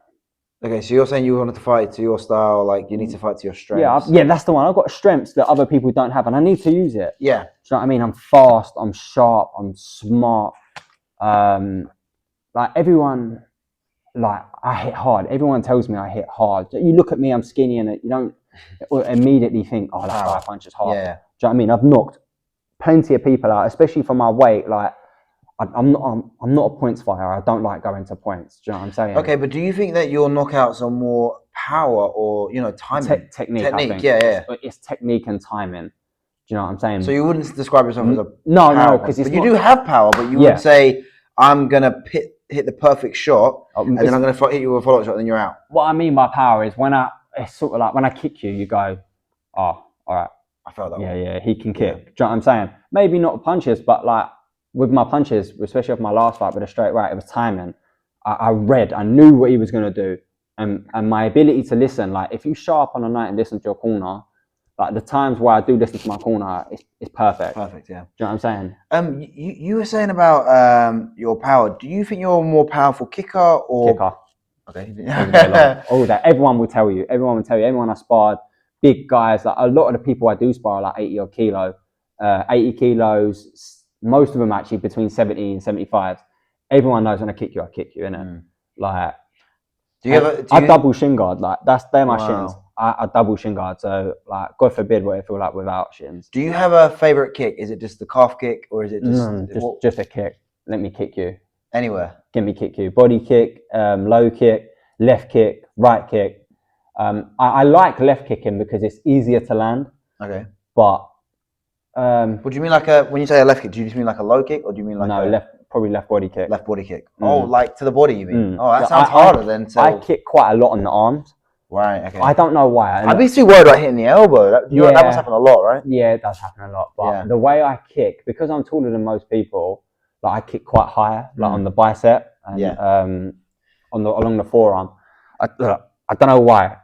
Okay, so you're saying you wanted to fight to your style, like you need to fight to your strengths. Yeah, that's the one. I've got strengths that other people don't have, and I need to use it. Yeah. Do you know what I mean? I'm fast, I'm sharp, I'm smart. Like everyone, like I hit hard. Everyone tells me I hit hard. You look at me, I'm skinny, and you don't immediately think, oh, that guy punches hard. Yeah. Do you know what I mean? I've knocked plenty of people out, especially for my weight. Like I'm not a points fighter. I don't like going to points. Do you know what I'm saying? Okay, but do you think that your knockouts are more power or timing? Technique. I think. Yeah. It's technique and timing. Do you know what I'm saying? So you wouldn't describe yourself as a no, because you do have power, but you would say I'm gonna hit the perfect shot, and then I'm gonna hit you with a follow-up shot, and then you're out. What I mean by power is it's sort of like when I kick you, you go, oh, all right. I felt that. Yeah, he can kick. Do you know what I'm saying? Maybe not punches, but like. With my punches, especially with my last fight with a straight right, it was timing. I knew what he was going to do. And my ability to listen, like if you show up on a night and listen to your corner, like the times where I do listen to my corner, it's perfect. Perfect, yeah. Do you know what I'm saying? You were saying about your power. Do you think you're a more powerful kicker or... Kicker. Okay. All that. Everyone will tell you. Everyone I sparred, big guys, like a lot of the people I do spar are like 80 odd kilo. 80 kilos... Most of them actually between 70 and 75. Everyone knows when I kick you, innit? Like, I double shin guard. Like they're my shins. I double shin guard. So like, God forbid what I feel like without shins. Do you have a favorite kick? Is it just the calf kick or is it just a kick? Let me kick you anywhere. Let me kick you. Body kick, low kick, left kick, right kick. I like left kicking because it's easier to land. Okay, but. What do you mean when you say a left kick, do you just mean like a low kick or do you mean like probably left body kick? Left body kick. Oh, like to the body you mean? Oh, that sounds harder then. I kick quite a lot on the arms. Right, okay. I don't know why. I'd be too worried about hitting the elbow. That must happen a lot, right? Yeah, it does happen a lot. But the way I kick, because I'm taller than most people, like I kick quite high, like on the bicep and along the forearm. I don't know why,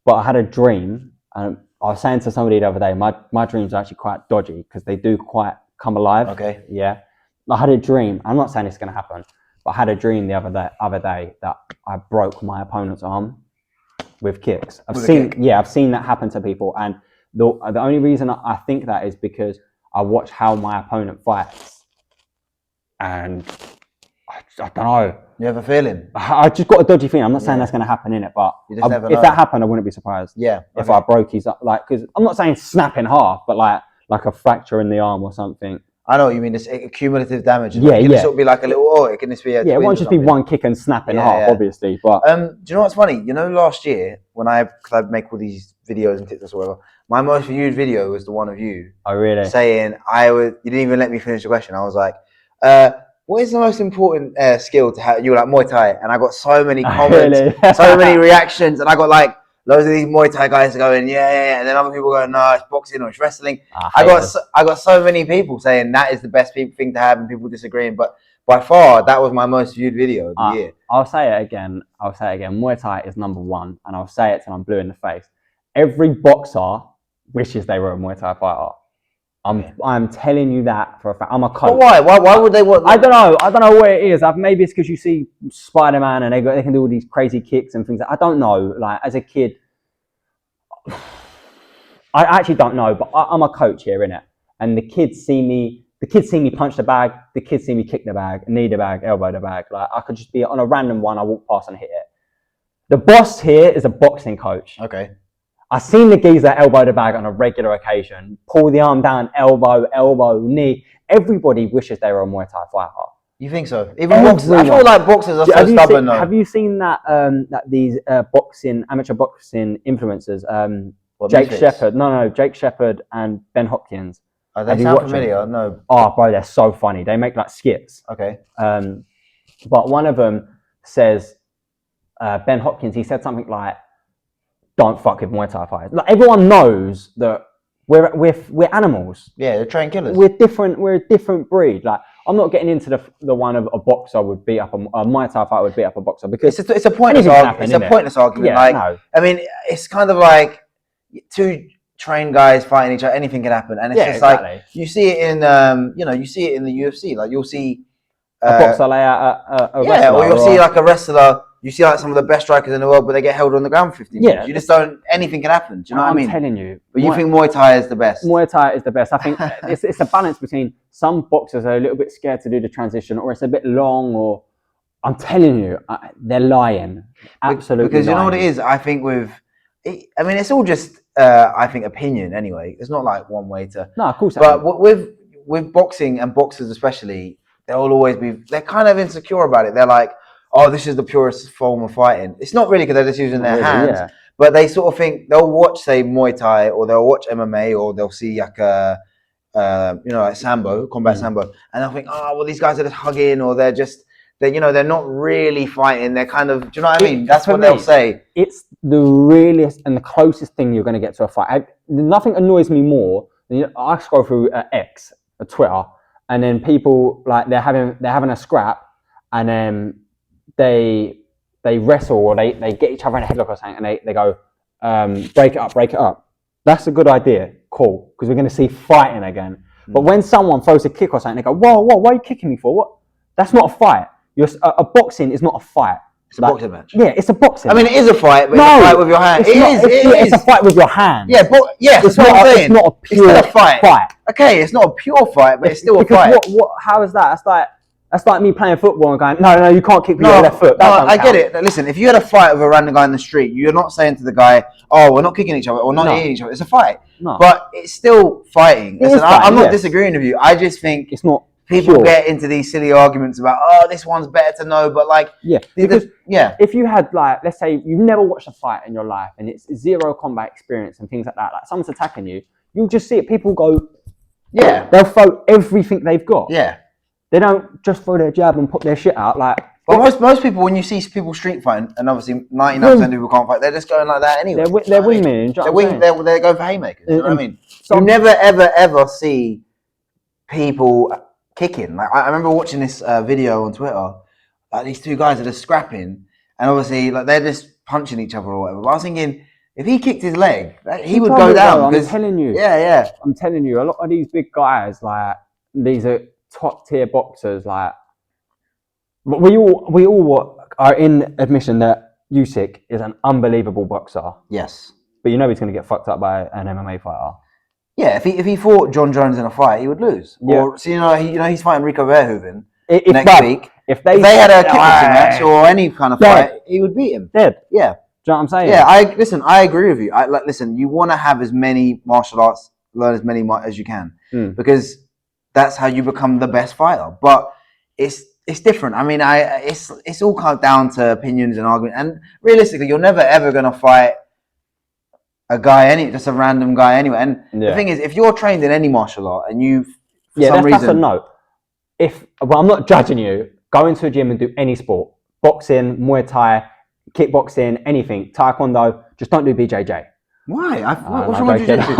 but I had a dream and I was saying to somebody the other day, my dreams are actually quite dodgy because they do quite come alive. Okay. Yeah. I had a dream. I'm not saying it's going to happen, but I had a dream the other day that I broke my opponent's arm with kicks. I've seen that happen to people, and the only reason I think that is because I watch how my opponent fights, and I don't know. You have a feeling? I just got a dodgy feeling. I'm not saying that's going to happen in it, but if that happened, I wouldn't be surprised. Yeah. If I broke his, like, because I'm not saying snap in half, but like a fracture in the arm or something. I know what you mean. It's cumulative damage. Yeah, it can sort of be like a little. It can just be. It won't just be one kick and snap in half, obviously. But do you know what's funny? You know, last year when because I make all these videos and TikToks or whatever, my most viewed video was the one of you. Oh, really? Saying you didn't even let me finish the question. I was like, what is the most important skill to have? You were like Muay Thai, and I got so many comments, so many reactions, and I got like loads of these Muay Thai guys going, yeah, and then other people going, no, it's boxing or it's wrestling. I got so many people saying that is the best thing to have, and people disagreeing. But by far, that was my most viewed video of the year. I'll say it again. Muay Thai is number one, and I'll say it till I'm blue in the face. Every boxer wishes they were a Muay Thai fighter. I'm telling you that for a fact. I'm a coach. But why? Why would they want? I don't know what it is. Maybe it's because you see Spider-Man and they can do all these crazy kicks and things. I don't know. Like as a kid, I actually don't know. But I'm a coach here, innit? And the kids see me. The kids see me punch the bag. The kids see me kick the bag, knee the bag, elbow the bag. Like I could just be on a random one. I walk past and hit it. The boss here is a boxing coach. Okay. I've seen the geezer elbow the bag on a regular occasion, pull the arm down, elbow, knee. Everybody wishes they were a Muay Thai fighter. You think so? Even boxers, I feel like boxers are so stubborn though. Have you seen that these amateur boxing influencers, Jake Shepherd? No, Jake Shepherd and Ben Hopkins. Are they sound familiar? No. Oh, bro, they're so funny. They make like skits. Okay. But one of them says, Ben Hopkins, he said something like, don't fuck with Muay Thai fighters. Like everyone knows that we're animals. Yeah, they're trained killers. We're different. We're a different breed. Like I'm not getting into the one of a boxer would beat up a Muay Thai fighter would beat up a boxer because it's a pointless argument. It's a pointless argument. Yeah, like no. I mean, it's kind of like two trained guys fighting each other. Anything can happen, and it's just exactly. Like you see it in you see it in the UFC. Like you'll see a boxer lay out a wrestler, or you'll see like a wrestler. You see like some of the best strikers in the world, but they get held on the ground for 15 minutes. You just don't. Anything can happen. Do you know what I mean? I'm telling you. But you think Muay Thai is the best? Muay Thai is the best. I think it's a balance between some boxers are a little bit scared to do the transition, or it's a bit long, or I'm telling you, they're lying. Absolutely. Because you know what it is. I think it's all just I think opinion anyway. It's not like one way to. No, of course. But with boxing and boxers especially, they'll always be. They're kind of insecure about it. They're like, oh, this is the purest form of fighting. It's not really because they're just using their hands, but they sort of think they'll watch, say, Muay Thai, or they'll watch MMA, or they'll see like like Sambo, combat Sambo, and they'll think, oh, well, these guys are just hugging, or they're not really fighting. They're kind of, do you know what I mean? That's what they'll say. It's the realest and the closest thing you're going to get to a fight. Nothing annoys me more than I scroll through X, Twitter, and then people like they're having a scrap, and then they wrestle or they get each other in a headlock or something, and they go break it up. That's a good idea. Cool, because we're going to see fighting again. But when someone throws a kick or something, they go, whoa, why are you kicking me for? What? That's not a fight. A boxing is not a fight. It's a boxing match. Yeah, it's a boxing. I mean, it is a fight, but it's a fight with your hand. It's a fight with your hand. Yeah, but it's not what I'm saying. It's not a pure fight. Okay, it's not a pure fight, but it's still a fight. How is that? That's like me playing football and going, no, you can't kick me with your left foot. I get it. Listen, if you had a fight with a random guy in the street, you're not saying to the guy, oh, we're not kicking each other or not hitting each other. It's a fight. No. But it's still fighting. Listen, I'm not disagreeing with you. I just think it's not. People get into these silly arguments about, oh, this one's better to know, but like, if you had like, let's say you've never watched a fight in your life and it's zero combat experience and things like that, like someone's attacking you, you'll just see it. People go, they'll throw everything they've got. Yeah. They don't just throw their jab and put their shit out. Like, but most people, when you see people street fighting, and obviously 99% of people can't fight, they're just going like that anyway. They're wingmen. They're going for haymakers. You know what I mean? You never, ever see people kicking. Like I remember watching this video on Twitter. Like these two guys are just scrapping, and obviously like they're just punching each other or whatever. But I was thinking, if he kicked his leg, he You would told go me, down. though, I'm Because, telling you. yeah. I'm telling you, a lot of these big guys, like these are top tier boxers, like. But we all are in admission that Usyk is an unbelievable boxer. Yes. But you know he's going to get fucked up by an MMA fighter. Yeah, if he fought John Jones in a fight, he would lose. Yeah. Or so he's fighting Rico Verhoeven If next week. If they had a kickboxing match or any kind of fight, he would beat him. Dead. Yeah. Do you know what I'm saying? Yeah, I agree with you. Listen, you want to have as many martial arts, learn as many as you can, because that's how you become the best fighter. But it's different. I mean, it's all kind of down to opinions and argument. And realistically, you're never ever gonna fight a guy, just a random guy anyway. And the thing is, if you're trained in any martial art and you, for some reason, that's a no. I'm not judging you. Go into a gym and do any sport: boxing, Muay Thai, kickboxing, anything, taekwondo. Just don't do BJJ. Why? What's wrong with jiu-jitsu?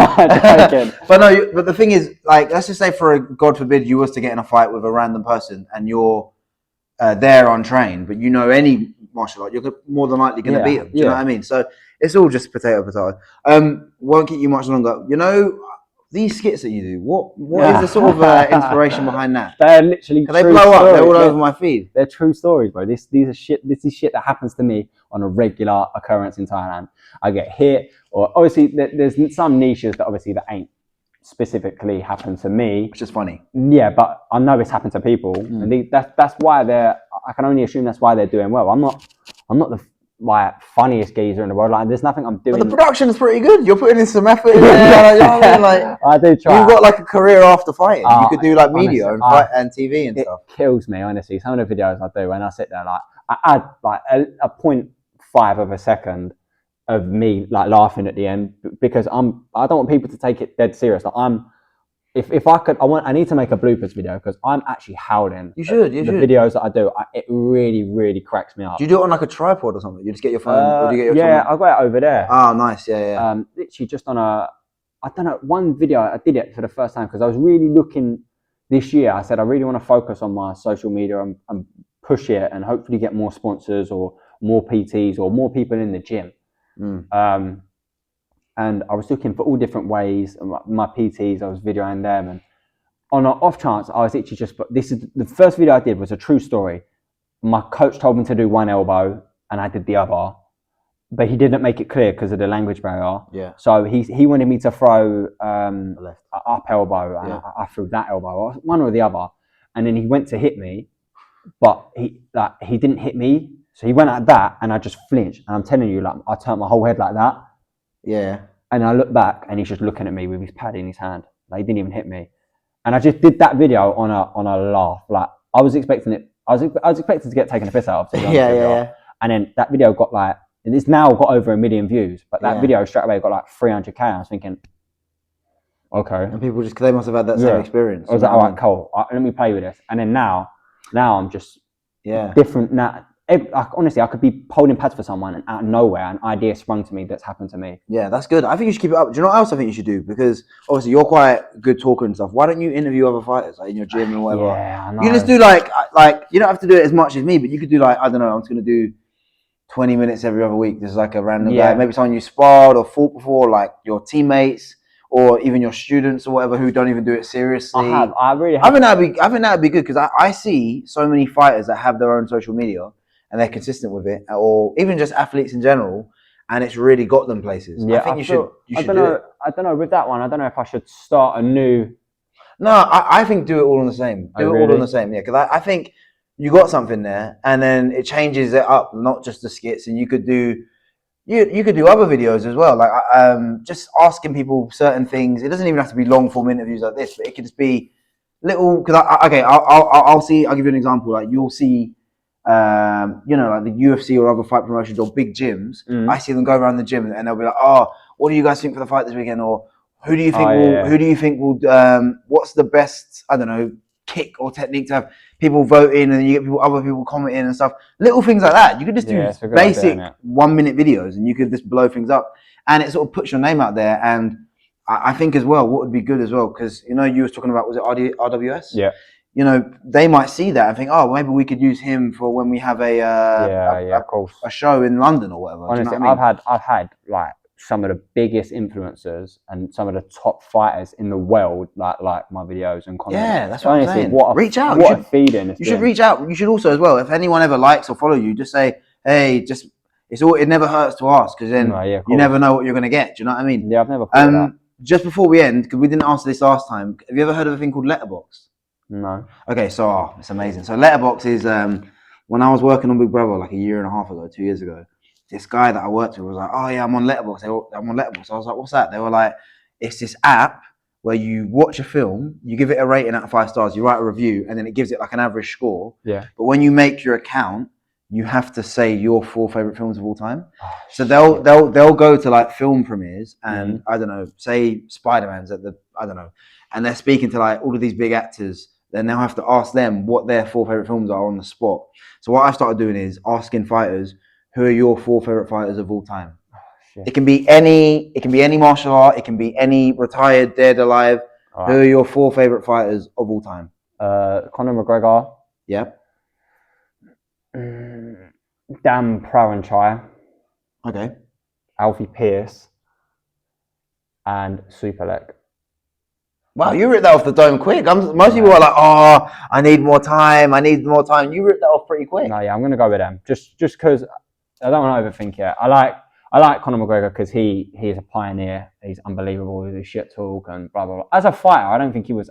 But the thing is, like, let's just say, God forbid, you was to get in a fight with a random person and you're there untrained, but you know any martial art, you're more than likely going to beat them. Do you know what I mean? So it's all just potato. Won't keep you much longer. You know, these skits that you do, what is the sort of inspiration behind that? They're literally they blow up. They're all over my feed. They're true stories, bro. This is shit that happens to me on a regular occurrence in Thailand. I get hit, or obviously there's some niches that ain't specifically happened to me, which is funny. Yeah, but I know it's happened to people, and that's why I can only assume that's why they're doing well. I'm not the funniest geezer in the world. Like, there's nothing I'm doing. But the production is pretty good. You're putting in some effort in there. You know what I mean? Like, I do try. You've got like a career after fighting. You could do like media and TV and stuff. It kills me, honestly. Some of the videos I do when I sit there, like I add like a 0.5 of a second of me like laughing at the end, because I don't want people to take it dead serious. Like, if I could, I need to make a bloopers video, because I'm actually howling. You should. The videos that I do, it really, really cracks me up. Do you do it on like a tripod or something? You just get your phone, or do you get your I got it over there. Oh, nice. Yeah. Literally just on I don't know, one video I did it for the first time because I was really looking this year. I said I really want to focus on my social media and push it and hopefully get more sponsors or more PTs or more people in the gym. And I was looking for all different ways. My PTs, I was videoing them, and on an off chance, I was literally this is the first video I did was a true story. My coach told me to do one elbow, and I did the other, but he didn't make it clear because of the language barrier. Yeah. So he wanted me to throw an up elbow, and I threw that elbow, one or the other, and then he went to hit me, but he didn't hit me. So he went at that, and I just flinched. And I'm telling you, like, I turned my whole head like that. Yeah. And I looked back, and he's just looking at me with his pad in his hand. Like, he didn't even hit me. And I just did that video on a laugh. Like, I was expecting it. I was expecting to get taken a piss out of. Yeah. And then that video got it's now got over 1 million views. But that video straight away got like 300K. I was thinking, okay. And people they must have had that same experience. I was like, all right, cool. Let me play with this. And then now I'm just different now. Honestly, I could be holding pads for someone, and out of nowhere, an idea sprung to me that's happened to me. Yeah, that's good. I think you should keep it up. Do you know what else I think you should do? Because obviously you're quite a good talker and stuff. Why don't you interview other fighters, like in your gym and whatever? Yeah, I know. You just do like you don't have to do it as much as me, but you could do like, I don't know, I'm just gonna do 20 minutes every other week. There's like a random guy, maybe someone you sparred or fought before, like your teammates or even your students or whatever who don't even do it seriously. I think that'd be good, because I see so many fighters that have their own social media and they're consistent with it, or even just athletes in general, and it's really got them places. Yeah, I think you should do it. I don't know with that one. I don't know if I should start a new. No, I think do it all on the same. Do it all on the same. Yeah, because I think you got something there, and then it changes it up, not just the skits, and you could do other videos as well, like just asking people certain things. It doesn't even have to be long form interviews like this, but it could just be little. Because I'll give you an example. Like, you'll see. Like the UFC or other fight promotions or big gyms, I see them go around the gym and they'll be like, "Oh, what do you guys think for the fight this weekend?" Or who do you think will what's the best, I don't know, kick or technique to have people vote in, and you get other people commenting and stuff. Little things like that. You could just do basic 1 minute videos, and you could just blow things up, and it sort of puts your name out there. And I think as well, what would be good as well, because you was talking about, was it RWS? Yeah. They might see that and think, oh, maybe we could use him for when we have a show in London or whatever. Honestly, do you know what I mean? I've had like some of the biggest influencers and some of the top fighters in the world like my videos and comments. Yeah, that's what I'm saying. Reach out. What a feeding. You should reach out. You should also as well. If anyone ever likes or follow you, just say, hey, just it never hurts to ask, because then you never know what you're gonna get. Do you know what I mean? Yeah, I've never thought of that. Just before we end, because we didn't answer this last time, have you ever heard of a thing called Letterboxd? No. Okay, so it's amazing. So Letterboxd is when I was working on Big Brother like a year and a half ago, 2 years ago, this guy that I worked with was like, oh yeah, I'm on Letterboxd. I'm on Letterboxd. So I was like, what's that? They were like, it's this app where you watch a film, you give it a rating out of 5 stars, you write a review, and then it gives it like an average score. Yeah. But when you make your account, you have to say your 4 favorite films of all time. So they'll go to like film premieres and I don't know, say Spider-Man's at the, I don't know, and they're speaking to like all of these big actors. Then they'll have to ask them what their 4 favorite films are on the spot. So what I started doing is asking fighters, who are your 4 favorite fighters of all time? It can be any martial art. It can be any retired, dead, alive. Right. Who are your 4 favorite fighters of all time? Conor McGregor. Yep. Dan Prawanchai. Okay. Alfie Pierce. And Superlek. Wow, you ripped that off the dome quick. Most people are like, oh, I need more time. You ripped that off pretty quick. No, yeah, I'm going to go with them. Just because I don't want to overthink it. I like Conor McGregor because he is a pioneer. He's unbelievable with his shit talk and blah, blah, blah. As a fighter, I don't think he was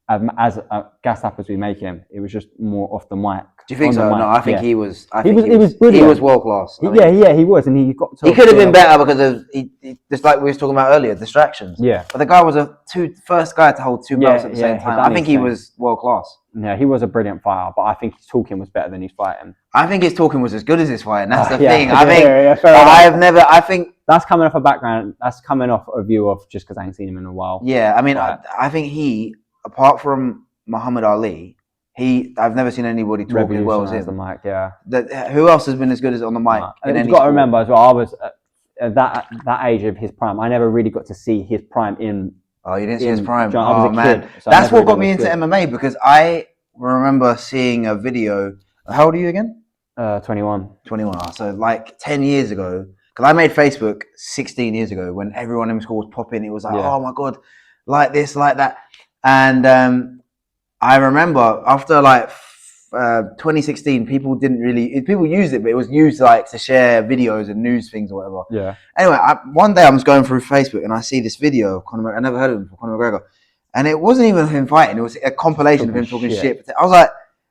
as gassed up as we make him. It was just more off the mic. Do you think so? No, I think he was. He was brilliant. He was world class. He was, and he got. He could have been better because of just like we were talking about earlier, distractions. Yeah. But the guy was first guy to hold 2 belts at the same time. I think he was world class. Yeah, he was a brilliant fighter, but I think his talking was better than his fighting. I think his talking was as good as his fighting. That's the thing. I think that's coming off a background. That's coming off a view of just because I ain't seen him in a while. Yeah, I mean, I think he, apart from Muhammad Ali, I've never seen anybody talk as well as him. The mic, yeah. Who else has been as good as on the mic? You've got to remember as well, I was at that age of his prime. I never really got to see his prime in. Oh, you didn't see his prime? I was a kid. So that's what got me into MMA, because I remember seeing a video. How old are you again? 21. 21. So like 10 years ago, because I made Facebook 16 years ago when everyone in school was popping. It was like, oh my God, like this, like that. And I remember after like 2016, people used it, but it was used like to share videos and news things or whatever. Yeah. Anyway, one day I'm just going through Facebook and I see this video of Conor. I never heard of him before, Conor McGregor, and it wasn't even him fighting. It was a compilation of him talking shit. I was like,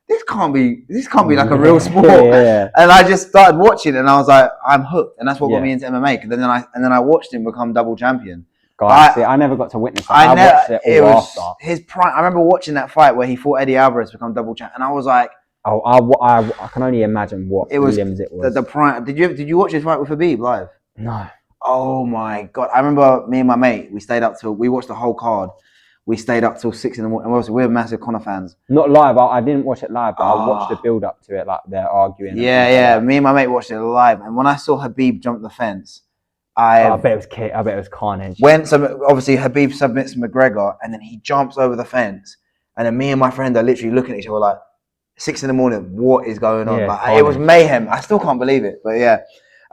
this can't be like a real sport. Yeah. And I just started watching, and I was like, I'm hooked, and that's what got me into MMA. Because then I watched him become double champion. Guys, I never got to witness that. I watched it all after. His prime. I remember watching that fight where he fought Eddie Alvarez to become double champ, and I was like, oh, I can only imagine what Williams it was. The prime. Did you watch his fight with Habib live? No. Oh my God! I remember me and my mate. We watched the whole card. We stayed up till 6 in the morning. Obviously, we're massive Conor fans. Not live. I didn't watch it live, but I watched the build up to it, like they're arguing. Yeah. Me and my mate watched it live, and when I saw Habib jump the fence, I bet it was carnage. So obviously Habib submits McGregor, and then he jumps over the fence, and then me and my friend are literally looking at each other like 6 in the morning. What is going on? Like, it was mayhem. I still can't believe it, but yeah.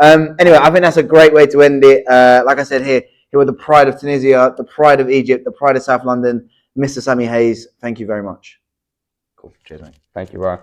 Anyway, I think that's a great way to end it. Like I said here were the pride of Tunisia, the pride of Egypt, the pride of South London, Mr. Sami Hayes. Thank you very much. Cool. Cheers, mate. Thank you, bro.